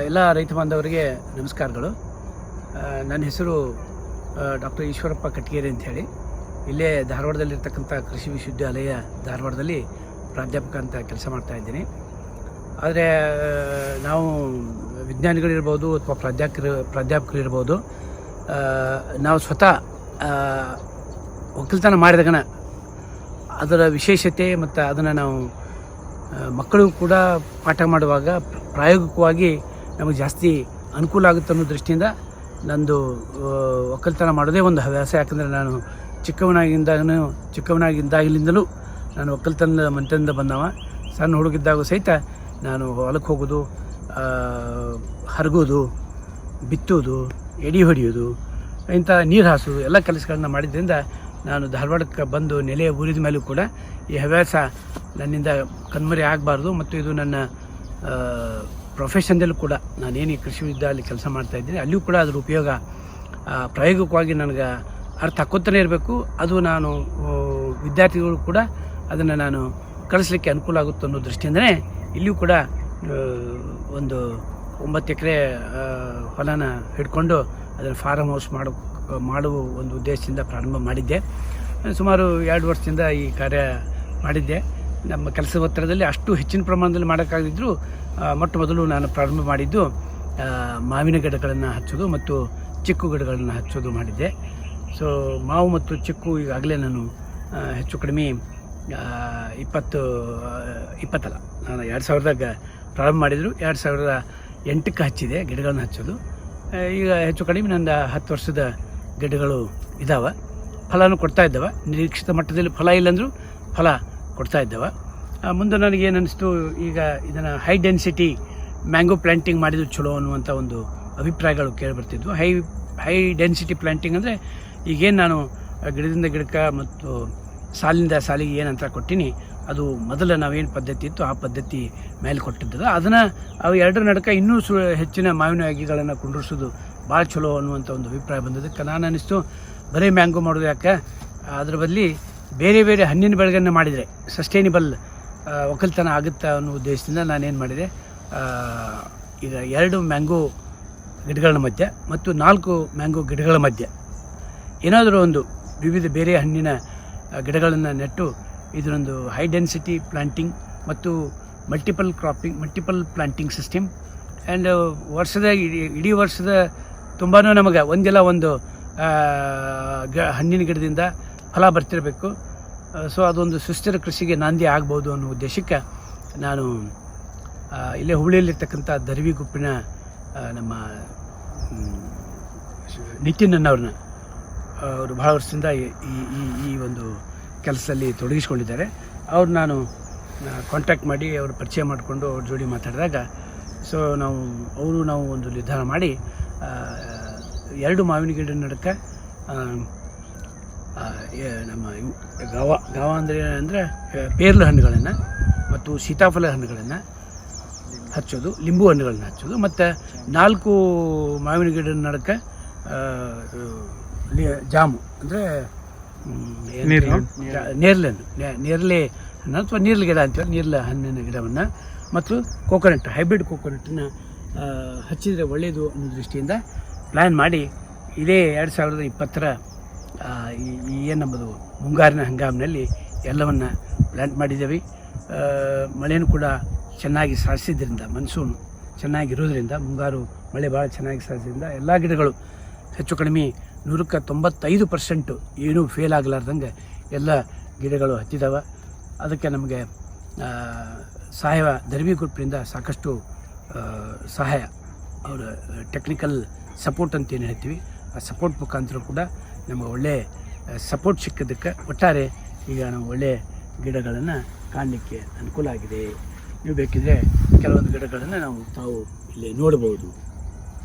ಎಲ್ಲ ರೈತ ಬಾಂಧವರಿಗೆ ನಮಸ್ಕಾರಗಳು. ನನ್ನ ಹೆಸರು ಡಾಕ್ಟರ್ ಈಶ್ವರಪ್ಪ ಕಟ್ಗೇರಿ ಅಂಥೇಳಿ. ಇಲ್ಲೇ ಧಾರವಾಡದಲ್ಲಿರ್ತಕ್ಕಂಥ ಕೃಷಿ ವಿಶ್ವವಿದ್ಯಾಲಯ ಧಾರವಾಡದಲ್ಲಿ ಪ್ರಾಧ್ಯಾಪಕ ಅಂತ ಕೆಲಸ ಮಾಡ್ತಾಯಿದ್ದೀನಿ. ಆದರೆ ನಾವು ವಿಜ್ಞಾನಿಗಳಿರ್ಬೋದು ಅಥವಾ ಪ್ರಾಧ್ಯಾಪಕರಿರ್ಬೋದು, ನಾವು ಸ್ವತಃ ಒಕ್ಕಲ್ತನ ಮಾಡಿದಾಗನ ಅದರ ವಿಶೇಷತೆ ಮತ್ತು ಅದನ್ನು ನಾವು ಮಕ್ಕಳಿಗೂ ಕೂಡ ಪಾಠ ಮಾಡುವಾಗ ಪ್ರಾಯೋಗಿಕವಾಗಿ ನಮಗೆ ಜಾಸ್ತಿ ಅನುಕೂಲ ಆಗುತ್ತೆ ಅನ್ನೋ ದೃಷ್ಟಿಯಿಂದ ನಂದು ಒಕ್ಕಲ್ತನ ಮಾಡೋದೇ ಒಂದು ಹವ್ಯಾಸ. ಯಾಕಂದರೆ ನಾನು ಚಿಕ್ಕವನಾಗಿದ್ದಾಗಲಿಂದಲೂ ನಾನು ಒಕ್ಕಲ್ತನದ ಮನೆತನದಿಂದ ಬಂದವ. ಸಣ್ಣ ಹುಡುಗಿದ್ದಾಗ ಸಹಿತ ನಾನು ಹೊಲಕ್ಕೆ ಹೋಗೋದು, ಹರಗೋದು, ಬಿತ್ತೋದು, ಎಡೆ ಹೊಡೆಯೋದು, ಇಂಥ ನೀರು ಹಾಸೋದು ಎಲ್ಲ ಕೆಲಸಗಳನ್ನ ಮಾಡಿದ್ದರಿಂದ ನಾನು ಧಾರವಾಡಕ್ಕೆ ಬಂದು ನೆಲೆಯ ಊರಿದ ಮೇಲೂ ಕೂಡ ಈ ಹವ್ಯಾಸ ನನ್ನಿಂದ ಕಣ್ಮರೆ ಆಗಬಾರ್ದು ಮತ್ತು ಇದು ನನ್ನ ಪ್ರೊಫೆಷನ್ದಲ್ಲೂ ಕೂಡ ನಾನೇನು ಈ ಕೃಷಿ ವಿದ್ಯಾಲಯ ಕೆಲಸ ಮಾಡ್ತಾಯಿದ್ದೀನಿ ಅಲ್ಲಿಯೂ ಕೂಡ ಅದರ ಉಪಯೋಗ ಪ್ರಾಯೋಗಿಕವಾಗಿ ನನಗೆ ಅರ್ಥ ಹಾಕೋತಾನೆ ಇರಬೇಕು. ಅದು ನಾನು ವಿದ್ಯಾರ್ಥಿಗಳು ಕೂಡ ಅದನ್ನು ನಾನು ಕಳಿಸ್ಲಿಕ್ಕೆ ಅನುಕೂಲ ಆಗುತ್ತೆ ಅನ್ನೋ ದೃಷ್ಟಿಯಿಂದಲೇ ಇಲ್ಲಿಯೂ ಕೂಡ ಒಂದು 9 ಎಕರೆ ಹೊಲನ ಹಿಡ್ಕೊಂಡು ಅದನ್ನು ಫಾರ್ಮ್ ಹೌಸ್ ಮಾಡುವ ಒಂದು ಉದ್ದೇಶದಿಂದ ಪ್ರಾರಂಭ ಮಾಡಿದ್ದೆ. ಸುಮಾರು 2 ವರ್ಷದಿಂದ ಈ ಕಾರ್ಯ ಮಾಡಿದ್ದೆ. ನಮ್ಮ ಕೆಲಸ ಒತ್ತಡದಲ್ಲಿ ಅಷ್ಟು ಹೆಚ್ಚಿನ ಪ್ರಮಾಣದಲ್ಲಿ ಮಾಡೋಕ್ಕಾಗದಿದ್ದರೂ ಮೊಟ್ಟ ಮೊದಲು ನಾನು ಪ್ರಾರಂಭ ಮಾಡಿದ್ದು ಮಾವಿನ ಗಿಡಗಳನ್ನು ಹಚ್ಚೋದು ಮತ್ತು ಚಿಕ್ಕು ಗಿಡಗಳನ್ನು ಹಚ್ಚೋದು ಮಾಡಿದ್ದೆ. ಸೊ ಮಾವು ಮತ್ತು ಚಿಕ್ಕು ಈಗಾಗಲೇ ನಾನು ಹೆಚ್ಚು ಕಡಿಮೆ 20 ನಾನು 2000ದಾಗ ಪ್ರಾರಂಭ ಮಾಡಿದರು. 2008ಕ್ಕೆ ಹಚ್ಚಿದೆ ಗಿಡಗಳನ್ನು ಹಚ್ಚೋದು. ಈಗ ಹೆಚ್ಚು ಕಡಿಮೆ ನನ್ನ 10 ವರ್ಷದ ಗಿಡಗಳು ಇದ್ದಾವೆ. ಫಲನೂ ಕೊಡ್ತಾ ಇದ್ದಾವೆ. ನಿರೀಕ್ಷಿತ ಮಟ್ಟದಲ್ಲಿ ಫಲ ಇಲ್ಲಾಂದರೂ ಫಲ ಕೊಡ್ತಾ ಇದ್ದಾವೆ. ಮುಂದೆ ನನಗೇನು ಅನ್ನಿಸ್ತು, ಈಗ ಇದನ್ನು ಹೈ ಡೆನ್ಸಿಟಿ ಮ್ಯಾಂಗೋ ಪ್ಲ್ಯಾಂಟಿಂಗ್ ಮಾಡಿದ್ರು ಚಲೋ ಅನ್ನುವಂಥ ಒಂದು ಅಭಿಪ್ರಾಯಗಳು ಕೇಳಿಬರ್ತಿದ್ವು. ಹೈ ಡೆನ್ಸಿಟಿ ಪ್ಲ್ಯಾಂಟಿಂಗ್ ಅಂದರೆ ಈಗೇನು ನಾನು ಗಿಡದಿಂದ ಗಿಡಕ್ಕೆ ಮತ್ತು ಸಾಲಿನಿಂದ ಸಾಲಿಗೆ ಏನಂತ ಕೊಟ್ಟಿನಿ, ಅದು ಮೊದಲು ನಾವೇನು ಪದ್ಧತಿ ಇತ್ತು ಆ ಪದ್ಧತಿ ಮೇಲೆ ಕೊಟ್ಟಿದ್ದದ. ಅದನ್ನು ಅವು ಎರಡರ ನಡುಕ ಇನ್ನೂ ಹೆಚ್ಚಿನ ಮಾವಿನ ಅಗಿಗಳನ್ನು ಕುಂಡ್ರಿಸೋದು ಭಾಳ ಚಲೋ ಅನ್ನುವಂಥ ಒಂದು ಅಭಿಪ್ರಾಯ ಬಂದದಕ್ಕೆ ನಾನು ಅನ್ನಿಸ್ತು, ಬರೀ ಮ್ಯಾಂಗೋ ಮಾಡೋದು ಯಾಕೆ, ಅದ್ರ ಬದಲಿ ಬೇರೆ ಬೇರೆ ಹಣ್ಣಿನ ಬೆಳೆಗಳನ್ನು ಮಾಡಿದರೆ ಸಸ್ಟೈನೇಬಲ್ ಒಕ್ಕಲ್ತನ ಆಗುತ್ತೆ ಅನ್ನೋ ಉದ್ದೇಶದಿಂದ ನಾನೇನು ಮಾಡಿದೆ, ಈಗ 2 ಮ್ಯಾಂಗೋ ಗಿಡಗಳ ಮಧ್ಯೆ ಮತ್ತು 4 ಮ್ಯಾಂಗೋ ಗಿಡಗಳ ಮಧ್ಯೆ ಏನಾದರೂ ಒಂದು ವಿವಿಧ ಬೇರೆ ಹಣ್ಣಿನ ಗಿಡಗಳನ್ನು ನೆಟ್ಟು ಇದರೊಂದು ಹೈ ಡೆನ್ಸಿಟಿ ಪ್ಲಾಂಟಿಂಗ್ ಮತ್ತು ಮಲ್ಟಿಪಲ್ ಪ್ಲಾಂಟಿಂಗ್ ಸಿಸ್ಟಮ್ ಆ್ಯಂಡ್ ಇಡೀ ವರ್ಷದ ತುಂಬಾ ನಮಗೆ ಒಂದಿಲ್ಲ ಒಂದು ಹಣ್ಣಿನ ಗಿಡದಿಂದ ಫಲ ಬರ್ತಿರಬೇಕು. ಸೊ ಅದೊಂದು ಸುಸ್ಥಿರ ಕೃಷಿಗೆ ನಾಂದಿ ಆಗ್ಬೋದು ಅನ್ನೋ ಉದ್ದೇಶಕ್ಕೆ ನಾನು ಇಲ್ಲೇ ಹುಬ್ಳಿಯಲ್ಲಿರ್ತಕ್ಕಂಥ ದರ್ವಿಗುಪ್ಪಿನ ನಮ್ಮ ನಿತಿನ್ ಅನ್ನೋರನ್ನ ಅವರು ಭಾಳ ವರ್ಷದಿಂದ ಈ ಒಂದು ಕೆಲಸದಲ್ಲಿ ತೊಡಗಿಸ್ಕೊಂಡಿದ್ದಾರೆ. ಅವ್ರು ನಾನು ಕಾಂಟ್ಯಾಕ್ಟ್ ಮಾಡಿ ಅವ್ರ ಪರಿಚಯ ಮಾಡಿಕೊಂಡು ಅವ್ರ ಜೋಡಿ ಮಾತಾಡಿದಾಗ ಸೊ ನಾವು ಒಂದು ನಿರ್ಧಾರ ಮಾಡಿ 2 ಮಾವಿನ ಗಿಡ ನಡುಕ ನಮ್ಮ ಗಾವ ಅಂದರೆ ಪೇರ್ಲ ಹಣ್ಣುಗಳನ್ನು ಮತ್ತು ಸೀತಾಫಲ ಹಣ್ಣುಗಳನ್ನು ಹಚ್ಚೋದು, ಲಿಂಬು ಹಣ್ಣುಗಳನ್ನ ಹಚ್ಚೋದು ಮತ್ತು 4 ಮಾವಿನ ಗಿಡ ನಡುಕ ಜಾಮು ಅಂದರೆ ನೇರಳೆ ಹಣ್ಣು ಅಥವಾ ನೀರ್ಲೆ ಗಿಡ ಅಂತೀವಿ, ನೀರ್ಲೆ ಹಣ್ಣಿನ ಗಿಡವನ್ನು ಮತ್ತು ಹೈಬ್ರಿಡ್ ಕೋಕೋನಟ್ಟನ್ನು ಹಚ್ಚಿದರೆ ಒಳ್ಳೆಯದು ಅನ್ನೋ ದೃಷ್ಟಿಯಿಂದ ಪ್ಲ್ಯಾನ್ ಮಾಡಿ ಇದೇ 2020ರ ಏನಂಬುದು ಮುಂಗಾರಿನ ಹಂಗಾಮಿನಲ್ಲಿ ಎಲ್ಲವನ್ನು ಪ್ಲ್ಯಾಂಟ್ ಮಾಡಿದ್ದೇವೆ. ಮಳೆಯೂ ಕೂಡ ಚೆನ್ನಾಗಿ ಸಾಧಿಸಿದ್ರಿಂದ, ಮನ್ಸೂನ್ ಚೆನ್ನಾಗಿರೋದ್ರಿಂದ, ಮುಂಗಾರು ಮಳೆ ಭಾಳ ಚೆನ್ನಾಗಿ ಸಾಧಿಸಿದ್ರಿಂದ ಎಲ್ಲ ಗಿಡಗಳು ಹೆಚ್ಚು ಕಡಿಮೆ 195% ಏನೂ ಫೇಲ್ ಆಗಲಾರ್ದಂಗೆ ಎಲ್ಲ ಗಿಡಗಳು ಹತ್ತಿದ್ದಾವೆ. ಅದಕ್ಕೆ ನಮಗೆ ಸಹಾಯ ದರ್ವಿ ಗ್ರೂಪ್ನಿಂದ ಸಾಕಷ್ಟು ಸಹಾಯ, ಅವರ ಟೆಕ್ನಿಕಲ್ ಸಪೋರ್ಟ್ ಅಂತ ಏನು ಹೇಳ್ತೀವಿ, ಆ ಸಪೋರ್ಟ್ ಮುಖಾಂತರ ಕೂಡ ನಮಗೆ ಒಳ್ಳೆ ಸಪೋರ್ಟ್ ಸಿಕ್ಕಿದ್ದಕ್ಕೆ ಒಟ್ಟಾರೆ ಈಗ ನಾವು ಒಳ್ಳೆಯ ಗಿಡಗಳನ್ನು ಕಾಣಲಿಕ್ಕೆ ಅನುಕೂಲ ಆಗಿದೆ. ನೀವು ಬೇಕಿದ್ರೆ ಕೆಲವೊಂದು ಗಿಡಗಳನ್ನು ತಾವು ಇಲ್ಲಿ ನೋಡ್ಬೋದು.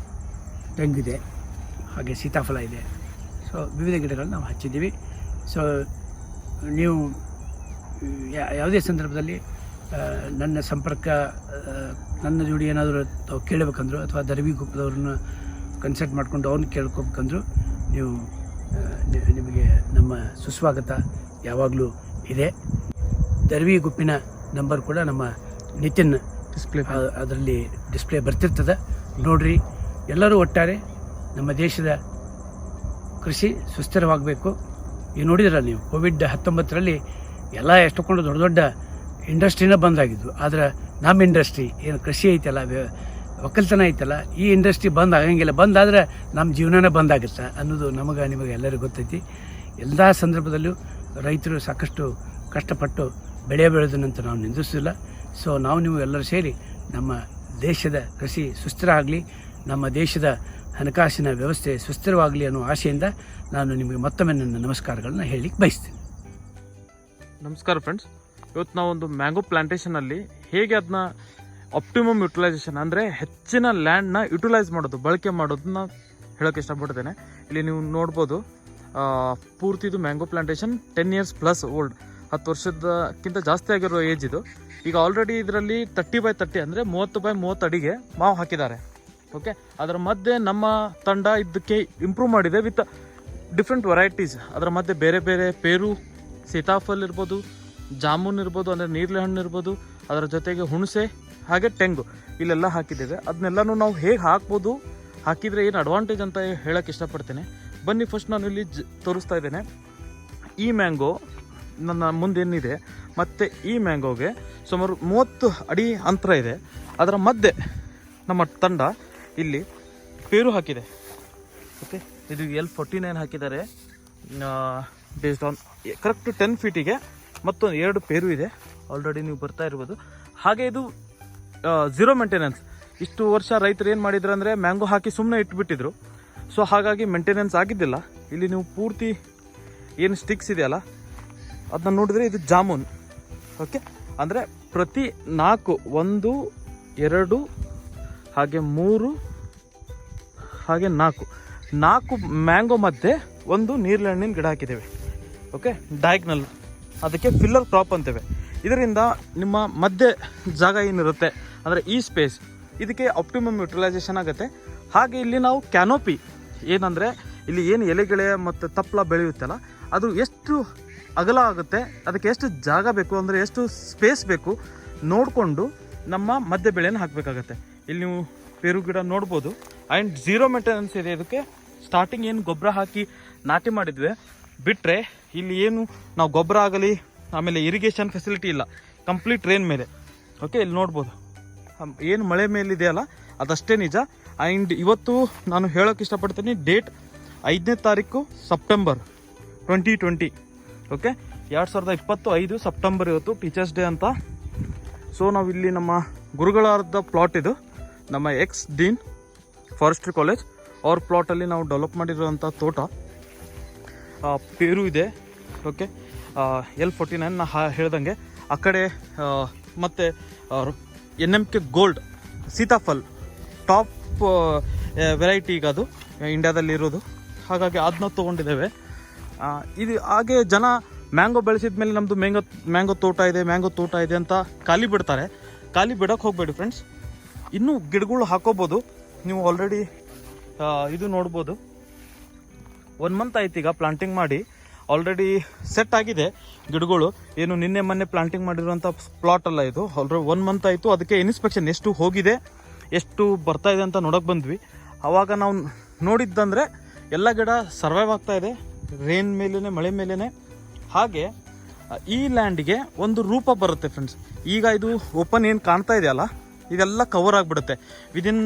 ತೆಂಗಿದೆ, ಹಾಗೆ ಸೀತಾಫಲ ಇದೆ. ಸೊ ವಿವಿಧ ಗಿಡಗಳನ್ನು ನಾವು ಹಚ್ಚಿದ್ದೀವಿ. ಸೊ ನೀವು ಯಾವುದೇ ಸಂದರ್ಭದಲ್ಲಿ ನನ್ನ ಸಂಪರ್ಕ, ನನ್ನ ಜೋಡಿ ಏನಾದರೂ ತಾವು ಕೇಳಬೇಕಂದ್ರು ಅಥವಾ ದರ್ವಿ ಗುಂಪದವ್ರನ್ನ ಕನ್ಸಲ್ಟ್ ಮಾಡಿಕೊಂಡು ಅವ್ರನ್ನ ಕೇಳ್ಕೊಬೇಕಂದ್ರು ನಿಮಗೆ ನಮ್ಮ ಸುಸ್ವಾಗತ ಯಾವಾಗಲೂ ಇದೆ. ದರ್ವಿ ಗುಂಪಿನ ನಂಬರ್ ಕೂಡ ನಮ್ಮ ನಿತಿನ್ ಅದರಲ್ಲಿ ಡಿಸ್ಪ್ಲೇ ಬರ್ತಿರ್ತದೆ. ನೋಡ್ರಿ. ಎಲ್ಲರೂ ಒಟ್ಟಾರೆ ನಮ್ಮ ದೇಶದ ಕೃಷಿ ಸುಸ್ಥಿರವಾಗಬೇಕು. ಈಗ ನೋಡಿದ್ರಲ್ಲ ನೀವು, ಕೋವಿಡ್-19ರಲ್ಲಿ ಎಲ್ಲ ಎಷ್ಟೊಂದು ದೊಡ್ಡ ದೊಡ್ಡ ಇಂಡಸ್ಟ್ರಿನ ಬಂದಾಗಿದ್ದು. ಆದರೆ ನಮ್ಮ ಇಂಡಸ್ಟ್ರಿ ಏನು ಕೃಷಿ ಐತಲ್ಲ, ಒಕ್ಕಲ್ತನ ಐತಲ್ಲ, ಈ ಇಂಡಸ್ಟ್ರಿ ಬಂದ್ ಆಗಂಗಿಲ್ಲ. ಬಂದಾದ್ರೆ ನಮ್ಮ ಜೀವನನೇ ಬಂದಾಗುತ್ತೆ ಅನ್ನೋದು ನಿಮಗೆ ಎಲ್ಲರಿಗೂ ಗೊತ್ತೈತಿ. ಎಲ್ಲ ಸಂದರ್ಭದಲ್ಲೂ ರೈತರು ಸಾಕಷ್ಟು ಕಷ್ಟಪಟ್ಟು ಬೆಳೆ ಬೆಳೆದನಂತ ನಾವು ನಿಂದಿಸೋದಿಲ್ಲ. ಸೊ ನೀವು ಎಲ್ಲರೂ ಸೇರಿ ನಮ್ಮ ದೇಶದ ಕೃಷಿ ಸುಸ್ಥಿರ ಆಗಲಿ, ನಮ್ಮ ದೇಶದ ಹಣಕಾಸಿನ ವ್ಯವಸ್ಥೆ ಸುಸ್ಥಿರವಾಗಲಿ ಅನ್ನೋ ಆಶೆಯಿಂದ ನಾನು ನಿಮಗೆ ಮತ್ತೊಮ್ಮೆ ನನ್ನ ನಮಸ್ಕಾರಗಳನ್ನ ಹೇಳಲಿಕ್ಕೆ ಬಯಸ್ತೀನಿ. ನಮಸ್ಕಾರ ಫ್ರೆಂಡ್ಸ್. ಇವತ್ತು ನಾವೊಂದು ಮ್ಯಾಂಗೋ ಪ್ಲಾಂಟೇಷನಲ್ಲಿ ಹೇಗೆ ಅದನ್ನ ಆಪ್ಟಿಮಮ್ ಯುಟಿಲೈಸೇಷನ್ ಅಂದರೆ ಹೆಚ್ಚಿನ ಲ್ಯಾಂಡ್ನ ಯುಟಿಲೈಸ್ ಮಾಡೋದು, ಬಳಕೆ ಮಾಡೋದನ್ನ ಹೇಳೋಕ್ಕೆ ಇಷ್ಟಪಡ್ತೇನೆ. ಇಲ್ಲಿ ನೀವು ನೋಡ್ಬೋದು, ಪೂರ್ತಿದು mango plantation 10 years plus old, 10 ವರ್ಷದಕ್ಕಿಂತ ಜಾಸ್ತಿ ಆಗಿರೋ ಏಜ್ ಇದು. ಈಗ ಆಲ್ರೆಡಿ ಇದರಲ್ಲಿ 30x30 ಅಂದರೆ 30x30 ಅಡಿಗೆ ಮಾವು ಹಾಕಿದ್ದಾರೆ. ಓಕೆ, ಅದರ ಮಧ್ಯೆ ನಮ್ಮ ತಂಡ ಇದಕ್ಕೆ ಇಂಪ್ರೂವ್ ಮಾಡಿದೆ ವಿತ್ ಡಿಫ್ರೆಂಟ್ ವೆರೈಟೀಸ್. ಅದರ ಮಧ್ಯೆ ಬೇರೆ ಬೇರೆ ಪೇರು, ಸೀತಾಫಲ್ ಇರ್ಬೋದು, ಜಾಮೂನ್ ಇರ್ಬೋದು, ಅಂದರೆ ನೀರ್ಲೆ ಹಣ್ಣು ಇರ್ಬೋದು, ಅದರ ಜೊತೆಗೆ ಹುಣಸೆ, ಹಾಗೆ ತೆಂಗು ಇಲ್ಲೆಲ್ಲ ಹಾಕಿದ್ದೇವೆ. ಅದನ್ನೆಲ್ಲನೂ ನಾವು ಹೇಗೆ ಹಾಕ್ಬೋದು, ಹಾಕಿದರೆ ಏನು ಅಡ್ವಾಂಟೇಜ್ ಅಂತ ಹೇಳೋಕ್ಕೆ ಇಷ್ಟಪಡ್ತೇನೆ. ಬನ್ನಿ, ಫಸ್ಟ್ ನಾನು ಇಲ್ಲಿ ತೋರಿಸ್ತಾ ಇದ್ದೇನೆ. ಈ ಮ್ಯಾಂಗೋ ನನ್ನ ಮುಂದೇನಿದೆ ಮತ್ತು ಈ ಮ್ಯಾಂಗೋಗೆ ಸುಮಾರು 30 ಅಡಿ ಅಂತರ ಇದೆ. ಅದರ ಮಧ್ಯೆ ನಮ್ಮ ತಂಡ ಇಲ್ಲಿ ಪೇರು ಹಾಕಿದೆ. ಓಕೆ, ಇದು L49 ಹಾಕಿದ್ದಾರೆ. ಬೇಸ್ಡ್ ಆನ್ ಕರೆಕ್ಟ್ 10 ಫೀಟಿಗೆ ಮತ್ತೊಂದು 2 ಪೇರು ಇದೆ. ಆಲ್ರೆಡಿ ನೀವು ಬರ್ತಾ ಇರ್ಬೋದು. ಹಾಗೆ ಇದು 0 ಮೇಂಟೆನೆನ್ಸ್. ಇಷ್ಟು ವರ್ಷ ರೈತರು ಏನು ಮಾಡಿದ್ರು ಅಂದರೆ ಮ್ಯಾಂಗೋ ಹಾಕಿ ಸುಮ್ಮನೆ ಇಟ್ಬಿಟ್ಟಿದ್ರು. ಸೊ ಹಾಗಾಗಿ ಮೇಂಟೆನೆನ್ಸ್ ಆಗಿದ್ದಿಲ್ಲ. ಇಲ್ಲಿ ನೀವು ಪೂರ್ತಿ ಏನು ಸ್ಟಿಕ್ಸ್ ಇದೆಯಲ್ಲ ಅದನ್ನ ನೋಡಿದ್ರೆ ಇದು ಜಾಮೂನ್. ಓಕೆ, ಅಂದರೆ ಪ್ರತಿ 4, 1, 2 ಹಾಗೆ 3 ಹಾಗೆ 4 ಮ್ಯಾಂಗೋ ಮಧ್ಯೆ ಒಂದು ನೀರ್ಲೆ ಹಣ್ಣಿನ ಗಿಡ ಹಾಕಿದ್ದೇವೆ. ಓಕೆ, ಡಯಾಗ್ನಲ್, ಅದಕ್ಕೆ ಫಿಲ್ಲರ್ ಕ್ರಾಪ್ ಅಂತೇವೆ. ಇದರಿಂದ ನಿಮ್ಮ ಮಧ್ಯೆ ಜಾಗ ಏನಿರುತ್ತೆ ಅಂದರೆ ಈ ಸ್ಪೇಸ್, ಇದಕ್ಕೆ ಆಪ್ಟಿಮಮ್ ಯುಟಿಲೈಸೇಷನ್ ಆಗುತ್ತೆ. ಹಾಗೆ ಇಲ್ಲಿ ನಾವು ಕ್ಯಾನೋಪಿ ಏನಂದರೆ ಇಲ್ಲಿ ಏನು ಎಲೆಗಳೇ ಮತ್ತು ತಪ್ಪಲ ಬೆಳೆಯುತ್ತಲ್ಲ ಅದು ಎಷ್ಟು ಅಗಲ ಆಗುತ್ತೆ, ಅದಕ್ಕೆ ಎಷ್ಟು ಜಾಗ ಬೇಕು ಅಂದರೆ ಎಷ್ಟು ಸ್ಪೇಸ್ ಬೇಕು ನೋಡಿಕೊಂಡು ನಮ್ಮ ಮಧ್ಯೆ ಬೆಳೆಯನ್ನು ಹಾಕಬೇಕಾಗತ್ತೆ. ಇಲ್ಲಿ ನೀವು ಪೇರು ಗಿಡ ನೋಡ್ಬೋದು. ಆ್ಯಂಡ್ 0 ಮೇಂಟೆನೆನ್ಸ್ ಇದೆ ಇದಕ್ಕೆ. ಸ್ಟಾರ್ಟಿಂಗ್ ಏನು ಗೊಬ್ಬರ ಹಾಕಿ ನಾಟಿ ಮಾಡಿದ್ವಿ ಬಿಟ್ಟರೆ ಇಲ್ಲಿ ಏನು ನಾವು ಗೊಬ್ಬರ ಆಗಲಿ ಆಮೇಲೆ ಇರಿಗೇಷನ್ ಫೆಸಿಲಿಟಿ ಇಲ್ಲ, ಕಂಪ್ಲೀಟ್ ರೇನ್ ಮೇಲೆ. ಓಕೆ, ಇಲ್ಲಿ ನೋಡ್ಬೋದು ಏನು ಮಳೆ ಮೇಲಿದೆಯಲ್ಲ ಅದಷ್ಟೇ ನಿಜ. ಆ್ಯಂಡ್ ಇವತ್ತು ನಾನು ಹೇಳೋಕ್ಕೆ ಇಷ್ಟಪಡ್ತೀನಿ, ಡೇಟ್ 5ನೇ ತಾರೀಕು ಸೆಪ್ಟೆಂಬರ್ 2020. ಓಕೆ, 2025 ಸೆಪ್ಟೆಂಬರ್ ಇವತ್ತು ಟೀಚರ್ಸ್ ಡೇ ಅಂತ. ಸೊ ನಾವಿಲ್ಲಿ ನಮ್ಮ ಗುರುಗಳಾದ ಪ್ಲಾಟ್, ಇದು ನಮ್ಮ ಎಕ್ಸ್-ಡೀನ್ ಫಾರೆಸ್ಟ್ರಿ ಕಾಲೇಜ್ ಅವ್ರ ಪ್ಲಾಟಲ್ಲಿ ನಾವು ಡೆವಲಪ್ ಮಾಡಿರುವಂಥ ತೋಟ. ಪೇರು ಇದೆ. ಓಕೆ, L49 ನಾ ಹೇಳ್ದಂಗೆ ಆ ಕಡೆ ಮತ್ತು NMK gold sitaphal top variety ಈಗ ಅದು ಇಂಡಿಯಾದಲ್ಲಿರೋದು. ಹಾಗಾಗಿ ಅದನ್ನ ತೊಗೊಂಡಿದ್ದೇವೆ. ಇದು ಹಾಗೆ ಜನ ಮ್ಯಾಂಗೋ ಬೆಳೆಸಿದ ಮೇಲೆ ನಮ್ಮದು ಮ್ಯಾಂಗೋ ತೋಟ ಇದೆ ಅಂತ ಖಾಲಿ ಬಿಡ್ತಾರೆ. ಖಾಲಿ ಬಿಡೋಕ್ಕೆ ಹೋಗಬೇಡಿ ಫ್ರೆಂಡ್ಸ್. ಇನ್ನೂ ಗಿಡಗಳು ಹಾಕೋಬೋದು. ನೀವು ಆಲ್ರೆಡಿ ಇದು ನೋಡ್ಬೋದು, 1 month ಆಯ್ತು ಈಗ ಪ್ಲಾಂಟಿಂಗ್ ಮಾಡಿ. ಆಲ್ರೆಡಿ ಸೆಟ್ ಆಗಿದೆ ಗಿಡಗಳು. ಏನು ನಿನ್ನೆ ಮೊನ್ನೆ ಪ್ಲಾಂಟಿಂಗ್ ಮಾಡಿರುವಂಥ ಪ್ಲಾಟ್ ಅಲ್ಲ ಇದು. ಆಲ್ರೆಡಿ 1 month ಆಯಿತು. ಅದಕ್ಕೆ ಇನ್ಸ್ಪೆಕ್ಷನ್ ಎಷ್ಟು ಹೋಗಿದೆ, ಎಷ್ಟು ಬರ್ತಾ ಇದೆ ಅಂತ ನೋಡೋಕೆ ಬಂದ್ವಿ. ಆವಾಗ ನಾವು ನೋಡಿದ್ದಂದರೆ ಎಲ್ಲ ಗಿಡ ಸರ್ವೈವ್ ಆಗ್ತಾ ಇದೆ ರೇನ್ ಮೇಲೇ, ಮಳೆ ಮೇಲೇ. ಹಾಗೆ ಈ ಲ್ಯಾಂಡಿಗೆ ಒಂದು ರೂಪ ಬರುತ್ತೆ ಫ್ರೆಂಡ್ಸ್. ಈಗ ಇದು ಓಪನ್ ಏನು ಕಾಣ್ತಾ ಇದೆಯಲ್ಲ ಇದೆಲ್ಲ ಕವರ್ ಆಗಿಬಿಡುತ್ತೆ ವಿದಿನ್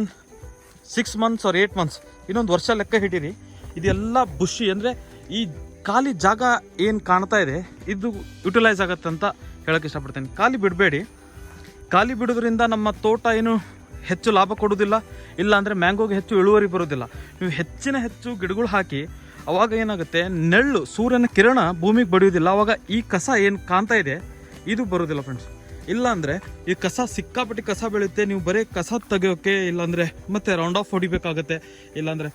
6 months or 8 months. ಇನ್ನೊಂದು ವರ್ಷ ಲೆಕ್ಕ ಹಿಡೀರಿ. ಇದೆಲ್ಲ ಬುಷಿ ಅಂದರೆ ಈ ಖಾಲಿ ಜಾಗ ಏನು ಕಾಣ್ತಾ ಇದೆ ಇದು ಯುಟಿಲೈಸ್ ಆಗುತ್ತೆ ಅಂತ ಹೇಳೋಕ್ಕೆ ಇಷ್ಟಪಡ್ತೇನೆ. ಖಾಲಿ ಬಿಡಬೇಡಿ. ಖಾಲಿ ಬಿಡೋದ್ರಿಂದ ನಮ್ಮ ತೋಟ ಏನು ಹೆಚ್ಚು ಲಾಭ ಕೊಡೋದಿಲ್ಲ, ಇಲ್ಲ ಅಂದರೆ ಮ್ಯಾಂಗೋಗೆ ಹೆಚ್ಚು ಇಳುವರಿ ಬರೋದಿಲ್ಲ. ನೀವು ಹೆಚ್ಚು ಗಿಡಗಳು ಹಾಕಿ ಅವಾಗ ಏನಾಗುತ್ತೆ, ನೆರಳು ಸೂರ್ಯನ ಕಿರಣ ಭೂಮಿಗೆ ಬಡಿಯೋದಿಲ್ಲ. ಅವಾಗ ಈ ಕಸ ಏನು ಕಾಣ್ತಾ ಇದೆ ಇದು ಬರೋದಿಲ್ಲ ಫ್ರೆಂಡ್ಸ್. ಇಲ್ಲ ಅಂದರೆ ಈ ಕಸ ಸಿಕ್ಕಾಪಟ್ಟಿ ಕಸ ಬೆಳೆಯುತ್ತೆ. ನೀವು ಬರೀ ಕಸ ತೆಗೆಯೋಕ್ಕೆ, ಇಲ್ಲಾಂದರೆ ಮತ್ತೆ ರೌಂಡ್ ಆಫ್ ಹೊಡಿಬೇಕಾಗತ್ತೆ, ಇಲ್ಲಾಂದರೆ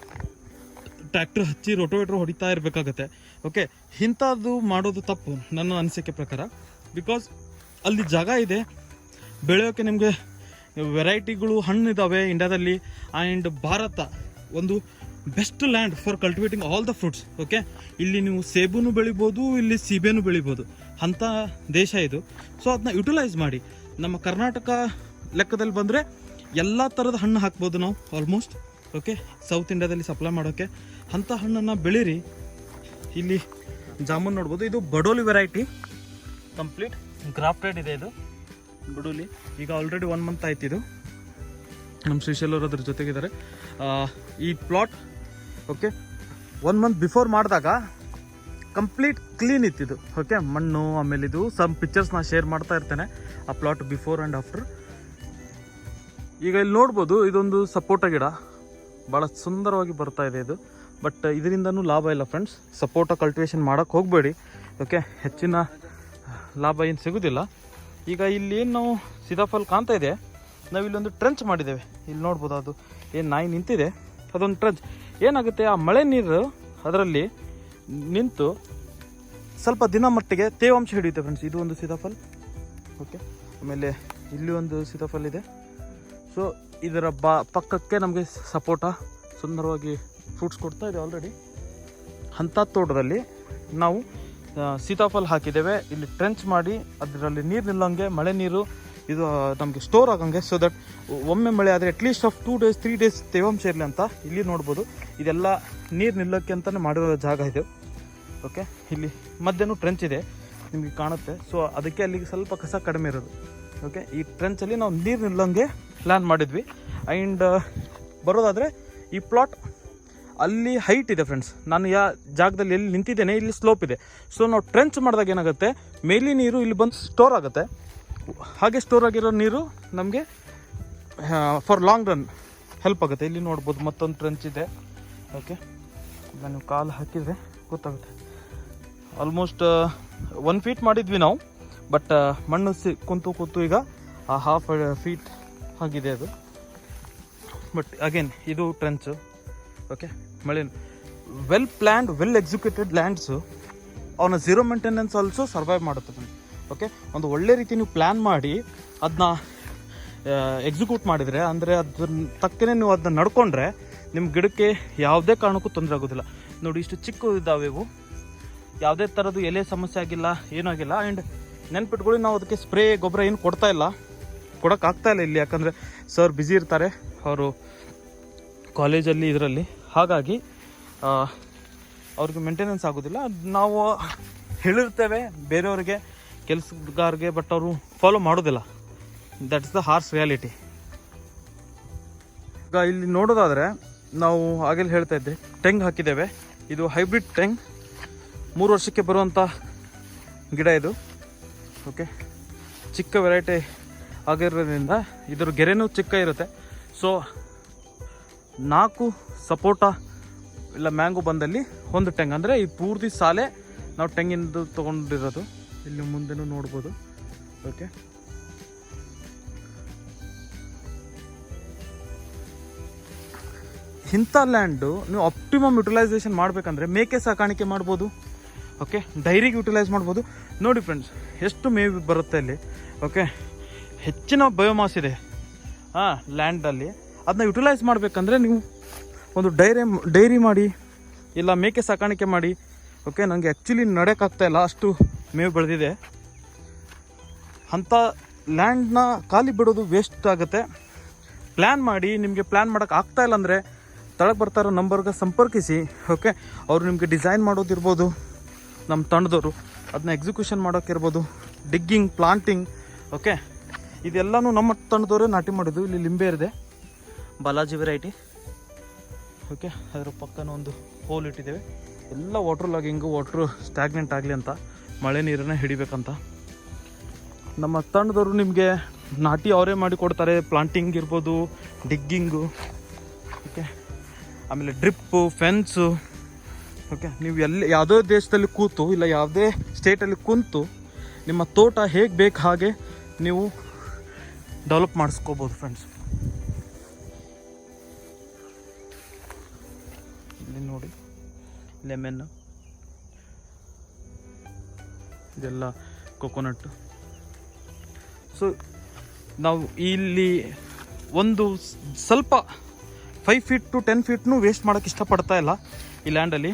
ಟ್ರ್ಯಾಕ್ಟರ್ ಹಚ್ಚಿ ರೋಟೋವೇಟ್ರ್ ಹೊಡಿತಾ ಇರಬೇಕಾಗತ್ತೆ. ಓಕೆ, ಇಂಥದ್ದು ಮಾಡೋದು ತಪ್ಪು ನನ್ನ ಅನಿಸಿಕೆ ಪ್ರಕಾರ. ಬಿಕಾಸ್ ಅಲ್ಲಿ ಜಾಗ ಇದೆ ಬೆಳೆಯೋಕ್ಕೆ, ನಿಮಗೆ ವೆರೈಟಿಗಳು ಹಣ್ಣಿದ್ದಾವೆ ಇಂಡಿಯಾದಲ್ಲಿ. ಆ್ಯಂಡ್ ಭಾರತ ಒಂದು best land for cultivating all the fruits. Okay, ಇಲ್ಲಿ ನೀವು ಸೇಬುನು ಬೆಳಿಬೋದು, ಇಲ್ಲಿ ಸೀಬೆನೂ ಬೆಳಿಬೋದು, ಅಂಥ ದೇಶ ಇದು. ಸೊ ಅದನ್ನ ಯುಟಿಲೈಸ್ ಮಾಡಿ. ನಮ್ಮ ಕರ್ನಾಟಕ ಲೆಕ್ಕದಲ್ಲಿ ಬಂದರೆ ಎಲ್ಲ ಥರದ ಹಣ್ಣು ಹಾಕ್ಬೋದು ನಾವು ಆಲ್ಮೋಸ್ಟ್. ಓಕೆ, ಸೌತ್ ಇಂಡಿಯಾದಲ್ಲಿ ಸಪ್ಲೈ ಮಾಡೋಕ್ಕೆ ಅಂಥ ಹಣ್ಣನ್ನು ಬೆಳೀರಿ. ಇಲ್ಲಿ ಜಾಮೂನ್ ನೋಡ್ಬೋದು, ಇದು ಬಡೋಲಿ ವೆರೈಟಿ, ಕಂಪ್ಲೀಟ್ ಗ್ರಾಫ್ಟೆಡ್ ಇದೆ ಇದು ಬಡೋಲಿ. ಈಗ ಆಲ್ರೆಡಿ 1 ಮಂತ್ ಆಯ್ತು ಇದು. ನಮ್ಮ ಶ್ರೀಶೈಲ್ ಅವರು ಅದ್ರ ಜೊತೆಗಿದ್ದಾರೆ. ಈ ಪ್ಲಾಟ್ ಓಕೆ 1 ಮಂತ್ ಬಿಫೋರ್ ಮಾಡಿದಾಗ ಕಂಪ್ಲೀಟ್ ಕ್ಲೀನ್ ಇತ್ತಿದು. ಓಕೆ, ಮಣ್ಣು ಆಮೇಲೆ ಇದು ಸಮ್ ಪಿಕ್ಚರ್ಸ್ನ ಶೇರ್ ಮಾಡ್ತಾ ಇರ್ತೇನೆ, ಆ ಪ್ಲಾಟ್ ಬಿಫೋರ್ ಆ್ಯಂಡ್ ಆಫ್ಟರ್. ಈಗ ಇಲ್ಲಿ ನೋಡ್ಬೋದು, ಇದೊಂದು ಸಪೋಟ ಗಿಡ ಭಾಳ ಸುಂದರವಾಗಿ ಬರ್ತಾ ಇದೆ ಇದು. ಬಟ್ ಇದರಿಂದನೂ ಲಾಭ ಇಲ್ಲ ಫ್ರೆಂಡ್ಸ್, ಸಪೋಟ ಕಲ್ಟಿವೇಷನ್ ಮಾಡೋಕ್ಕೆ ಹೋಗಬೇಡಿ. ಓಕೆ, ಹೆಚ್ಚಿನ ಲಾಭ ಏನು ಸಿಗೋದಿಲ್ಲ. ಈಗ ಇಲ್ಲಿ ಏನು ನಾವು ಸೀತಾಫಲ ಕಾಣ್ತಾ ಇದೆ, ನಾವು ಇಲ್ಲೊಂದು ಟ್ರೆಂಚ್ ಮಾಡಿದ್ದೇವೆ. ಇಲ್ಲಿ ನೋಡ್ಬೋದು, ಅದು ಏನು ನಾಯಿ ನಿಂತಿದೆ, ಅದೊಂದು ಟ್ರೆಂಚ್. ಏನಾಗುತ್ತೆ, ಆ ಮಳೆ ನೀರು ಅದರಲ್ಲಿ ನಿಂತು ಸ್ವಲ್ಪ ದಿನ ಮಟ್ಟಿಗೆ ತೇವಾಂಶ ಹಿಡಿಯುತ್ತೆ ಫ್ರೆಂಡ್ಸ್. ಇದು ಒಂದು ಸೀತಾಫಲ. ಓಕೆ, ಆಮೇಲೆ ಇಲ್ಲಿ ಒಂದು ಸೀತಾಫಲ ಇದೆ. ಸೊ ಇದರ ಪಕ್ಕಕ್ಕೆ ನಮಗೆ ಸಪೋಟ ಸುಂದರವಾಗಿ ಫ್ರೂಟ್ಸ್ ಕೊಡ್ತಾ ಇದೆ ಆಲ್ರೆಡಿ. ಅಂಥ ತೋಟದಲ್ಲಿ ನಾವು ಸೀತಾಫಲ ಹಾಕಿದ್ದೇವೆ. ಇಲ್ಲಿ ಟ್ರೆಂಚ್ ಮಾಡಿ ಅದರಲ್ಲಿ ನೀರು ನಿಲ್ಲಂಗೆ, ಮಳೆ ನೀರು ಇದು ನಮಗೆ ಸ್ಟೋರ್ ಆಗಂಗೆ, ಸೊ ದಟ್ ಒಮ್ಮೆ ಮಳೆ ಆದರೆ ಅಟ್ಲೀಸ್ಟ್ ಆಫ್ 2 days 3 days ತೇವಾಂಶ ಇರಲಿ ಅಂತ. ಇಲ್ಲಿ ನೋಡ್ಬೋದು, ಇದೆಲ್ಲ ನೀರು ನಿಲ್ಲೋಕ್ಕೆ ಅಂತಲೇ ಮಾಡಿರೋ ಜಾಗ ಇದು. ಓಕೆ, ಇಲ್ಲಿ ಮಧ್ಯನೂ ಟ್ರೆಂಚ್ ಇದೆ, ನಿಮಗೆ ಕಾಣುತ್ತೆ. ಸೊ ಅದಕ್ಕೆ ಅಲ್ಲಿಗೆ ಸ್ವಲ್ಪ ಕಸ ಕಡಿಮೆ ಇರೋದು. ಓಕೆ, ಈ ಟ್ರೆಂಚಲ್ಲಿ ನಾವು ನೀರು ನಿಲ್ಲಂಗೆ ಪ್ಲ್ಯಾನ್ ಮಾಡಿದ್ವಿ. ಆ್ಯಂಡ್ ಬರೋದಾದರೆ ಈ ಪ್ಲಾಟ್ ಅಲ್ಲಿ ಹೈಟ್ ಇದೆ ಫ್ರೆಂಡ್ಸ್. ನಾನು ಜಾಗದಲ್ಲಿ ಎಲ್ಲಿ ನಿಂತಿದ್ದೇನೆ ಇಲ್ಲಿ ಸ್ಲೋಪ್ ಇದೆ. ಸೊ ನಾವು ಟ್ರೆಂಚ್ ಮಾಡಿದಾಗ ಏನಾಗುತ್ತೆ, ಮೇಲಿ ನೀರು ಇಲ್ಲಿ ಬಂದು ಸ್ಟೋರ್ ಆಗುತ್ತೆ. ಹಾಗೆ ಸ್ಟೋರ್ ಆಗಿರೋ ನೀರು ನಮಗೆ ಫಾರ್ ಲಾಂಗ್ ರನ್ ಹೆಲ್ಪ್ ಆಗುತ್ತೆ. ಇಲ್ಲಿ ನೋಡ್ಬೋದು ಮತ್ತೊಂದು ಟ್ರೆಂಚ್ ಇದೆ. ಓಕೆ, ನಾನು ಕಾಲು ಹಾಕಿದರೆ ಗೊತ್ತಾಗುತ್ತೆ. ಆಲ್ಮೋಸ್ಟ್ 1 feet ಮಾಡಿದ್ವಿ ನಾವು, ಬಟ್ ಮಣ್ಣು ಕೂತು ಈಗ 1/2 feet ಆಗಿದೆ ಅದು. ಬಟ್ ಅಗೇನ್ ಇದು ಟ್ರೆಂಚು. ಓಕೆ, ಮಳೆ well planned, well executed lands ಅವನ ಝೀರೋ ಮೇಂಟೆನೆನ್ಸ್ ಆಲ್ಸೋ ಸರ್ವೈವ್ ಮಾಡುತ್ತೆ. ಓಕೆ, ಒಂದು ಒಳ್ಳೆ ರೀತಿ ನೀವು ಪ್ಲ್ಯಾನ್ ಮಾಡಿ ಅದನ್ನ ಎಕ್ಸಿಕ್ಯೂಟ್ ಮಾಡಿದರೆ, ಅಂದರೆ ಅದ್ರ ತಕ್ಕನೇ ನೀವು ಅದನ್ನ ನಡ್ಕೊಂಡ್ರೆ ನಿಮ್ಮ ಗಿಡಕ್ಕೆ ಯಾವುದೇ ಕಾರಣಕ್ಕೂ ತೊಂದರೆ ಆಗೋದಿಲ್ಲ. ನೋಡಿ, ಇಷ್ಟು ಚಿಕ್ಕ ಇದ್ದಾವೆ ಇವು, ಯಾವುದೇ ಥರದ್ದು ಎಲೆ ಸಮಸ್ಯೆ ಆಗಿಲ್ಲ, ಏನೂ ಆಗಿಲ್ಲ. ಆ್ಯಂಡ್ ನೆನ್ಪಿಟ್ಕೊಳ್ಳಿ, ನಾವು ಅದಕ್ಕೆ ಸ್ಪ್ರೇ ಗೊಬ್ಬರ ಏನು ಕೊಡೋಕ್ಕಾಗ್ತಾಯಿಲ್ಲ ಇಲ್ಲಿ, ಯಾಕಂದರೆ ಸರ್ ಬ್ಯುಸಿ ಇರ್ತಾರೆ ಅವರು ಕಾಲೇಜಲ್ಲಿ ಇದರಲ್ಲಿ. ಹಾಗಾಗಿ ಅವ್ರಿಗೆ ಮೇಂಟೆನೆನ್ಸ್ ಆಗೋದಿಲ್ಲ. ನಾವು ಹೇಳಿರ್ತೇವೆ ಬೇರೆಯವ್ರಿಗೆ, ಕೆಲಸಗಾರರಿಗೆ, ಬಟ್ ಅವರು ಫಾಲೋ ಮಾಡೋದಿಲ್ಲ. That is the horse reality. ಈಗ ಇಲ್ಲಿ ನೋಡೋದಾದರೆ ನಾವು ಆಗಲೇ ಹೇಳ್ತಾ ಇದ್ದೆ, ಟೆಂಗ್ ಹಾಕಿದ್ದೇವೆ. ಇದು ಹೈಬ್ರಿಡ್ ಟೆಂಗ್, 3 ವರ್ಷಕ್ಕೆ ಬರುವಂಥ ಗಿಡ ಇದು. ಓಕೆ, ಚಿಕ್ಕ ವೆರೈಟಿ ಆಗಿರೋದ್ರಿಂದ ಇದರ ಗೆರೆನೂ ಚಿಕ್ಕ ಇರುತ್ತೆ. ಸೊ 4 ಸಪೋಟ ಇಲ್ಲ ಮ್ಯಾಂಗೋ ಬಂದಲ್ಲಿ 1 ಟೆಂಗ್, ಅಂದರೆ ಈ ಪೂರ್ತಿ ಸಾಲೆ ನಾವು ಟೆಂಗಿಂದು ತೊಗೊಂಡಿರೋದು. ಇಲ್ಲಿ ಮುಂದೆನೂ ನೋಡ್ಬೋದು. ಓಕೆ, ಇಂಥ ಲ್ಯಾಂಡು ನೀವು ಆಪ್ಟಿಮಮ್ ಯುಟಿಲೈಸೇಷನ್ ಮಾಡಬೇಕಂದ್ರೆ ಮೇಕೆ ಸಾಕಾಣಿಕೆ ಮಾಡ್ಬೋದು. ಓಕೆ, ಡೈರಿಗೆ ಯುಟಿಲೈಸ್ ಮಾಡ್ಬೋದು. ನೋಡಿ ಫ್ರೆಂಡ್ಸ್, ಎಷ್ಟು ಮೇವು ಬರುತ್ತೆ ಅಲ್ಲಿ. ಓಕೆ, ಹೆಚ್ಚಿನ ಬಯೋಮಾಸ್ ಇದೆ ಲ್ಯಾಂಡಲ್ಲಿ. ಅದನ್ನ ಯುಟಿಲೈಸ್ ಮಾಡಬೇಕಂದ್ರೆ ನೀವು ಒಂದು ಡೈರಿ ಮಾಡಿ, ಇಲ್ಲ ಮೇಕೆ ಸಾಕಾಣಿಕೆ ಮಾಡಿ. ಓಕೆ, ನನಗೆ ಆ್ಯಕ್ಚುಲಿ ನಡೆಯೋಕ್ಕಾಗ್ತಾಯಿಲ್ಲ, ಅಷ್ಟು ಮೇವು ಬೆಳೆದಿದೆ. ಅಂಥ ಲ್ಯಾಂಡ್ನ ಖಾಲಿ ಬಿಡೋದು ವೇಸ್ಟ್ ಆಗುತ್ತೆ. ಪ್ಲ್ಯಾನ್ ಮಾಡಿ, ನಿಮಗೆ ಪ್ಲ್ಯಾನ್ ಮಾಡೋಕ್ಕೆ ಆಗ್ತಾಯಿಲ್ಲ ಅಂದರೆ ತಳಗೆ ಬರ್ತಾ ಇರೋ ನಂಬರ್ಗೆ ಸಂಪರ್ಕಿಸಿ. ಓಕೆ, ಅವರು ನಿಮಗೆ ಡಿಸೈನ್ ಮಾಡೋದಿರ್ಬೋದು, ನಮ್ಮ ತಂಡದವರು ಅದನ್ನ ಎಕ್ಸಿಕ್ಯೂಷನ್ ಮಾಡೋಕ್ಕಿರ್ಬೋದು, ಡಿಗ್ಗಿಂಗ್, ಪ್ಲಾಂಟಿಂಗ್. ಓಕೆ, ಇದೆಲ್ಲನೂ ನಮ್ಮ ತಂಡದವರೇ ನಾಟಿ ಮಾಡಿದ್ದು. ಇಲ್ಲಿ ಲಿಂಬೆ ಇದೆ, ಬಾಲಾಜಿ ವೆರೈಟಿ. ಓಕೆ, ಅದರ ಪಕ್ಕನ ಒಂದು ಹೋಲ್ ಇಟ್ಟಿದ್ದೇವೆ. ಎಲ್ಲ ವಾಟ್ರ್ ಲಾಗಿಂಗು, ವಾಟ್ರು ಸ್ಟ್ಯಾಗ್ನೆಂಟ್ ಆಗಲಿ ಅಂತ, ಮಳೆ ನೀರನ್ನು ಹಿಡಿಬೇಕಂತ. ನಮ್ಮ ತಂಡದವರು ನಿಮಗೆ ನಾಟಿ ಅವರೇ ಮಾಡಿ ಕೊಡ್ತಾರೆ. ಪ್ಲಾಂಟಿಂಗ್ ಇರ್ಬೋದು, ಡಿಗ್ಗಿಂಗು. ಓಕೆ, ಆಮೇಲೆ ಡ್ರಿಪ್ಪು, ಫೆನ್ಸು. ಓಕೆ, ನೀವು ಯಾವುದೇ ದೇಶದಲ್ಲಿ ಕೂತು, ಇಲ್ಲ ಯಾವುದೇ ಸ್ಟೇಟಲ್ಲಿ ಕುಂತು ನಿಮ್ಮ ತೋಟ ಹೇಗೆ ಬೇಕು ಹಾಗೆ ನೀವು ಡೆವಲಪ್ ಮಾಡಿಸ್ಕೋಬೋದು ಫ್ರೆಂಡ್ಸ್. ಇಲ್ಲಿ ನೋಡಿ, ಲೆಮನ್ನು, ಇದೆಲ್ಲ ಕೊಕೊನಟ್ಟು. ಸೊ ನಾವು ಇಲ್ಲಿ ಒಂದು ಸ್ವಲ್ಪ 5 feet to 10 feet ವೇಸ್ಟ್ ಮಾಡೋಕ್ಕೆ ಇಷ್ಟಪಡ್ತಾ ಇಲ್ಲ. ಈ ಲ್ಯಾಂಡಲ್ಲಿ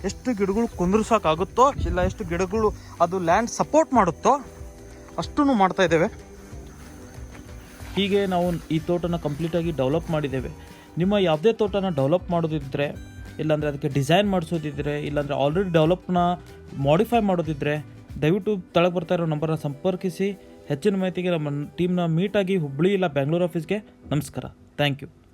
ಎಷ್ಟು ಗಿಡಗಳು ಕುಂದ್ರಸೋಕ್ಕಾಗುತ್ತೋ, ಇಲ್ಲ ಎಷ್ಟು ಗಿಡಗಳು ಅದು ಲ್ಯಾಂಡ್ ಸಪೋರ್ಟ್ ಮಾಡುತ್ತೋ ಅಷ್ಟೂ ಮಾಡ್ತಾ ಇದ್ದೇವೆ. ಹೀಗೆ ನಾವು ಈ ತೋಟನ ಕಂಪ್ಲೀಟಾಗಿ ಡೆವಲಪ್ ಮಾಡಿದ್ದೇವೆ. ನಿಮ್ಮ ಯಾವುದೇ ತೋಟನ ಡೆವಲಪ್ ಮಾಡೋದಿದ್ದರೆ, ಇಲ್ಲಾಂದರೆ ಅದಕ್ಕೆ ಡಿಸೈನ್ ಮಾಡಿಸೋದಿದ್ದರೆ, ಇಲ್ಲಾಂದರೆ ಆಲ್ರೆಡಿ ಡೆವಲಪ್ನ ಮಾಡಿಫೈ ಮಾಡೋದಿದ್ದರೆ ದಯವಿಟ್ಟು ತಳಗೆ ಬರ್ತಾ ಇರೋ ನಂಬರ್ನ ಸಂಪರ್ಕಿಸಿ. ಹೆಚ್ಚಿನ ಮಾಹಿತಿಗೆ ನಮ್ಮ ಟೀಮ್ನ ಮೀಟಾಗಿ ಹುಬ್ಬಳ್ಳಿ ಇಲ್ಲ ಬೆಂಗಳೂರು ಆಫೀಸ್ಗೆ. ನಮಸ್ಕಾರ. Thank you.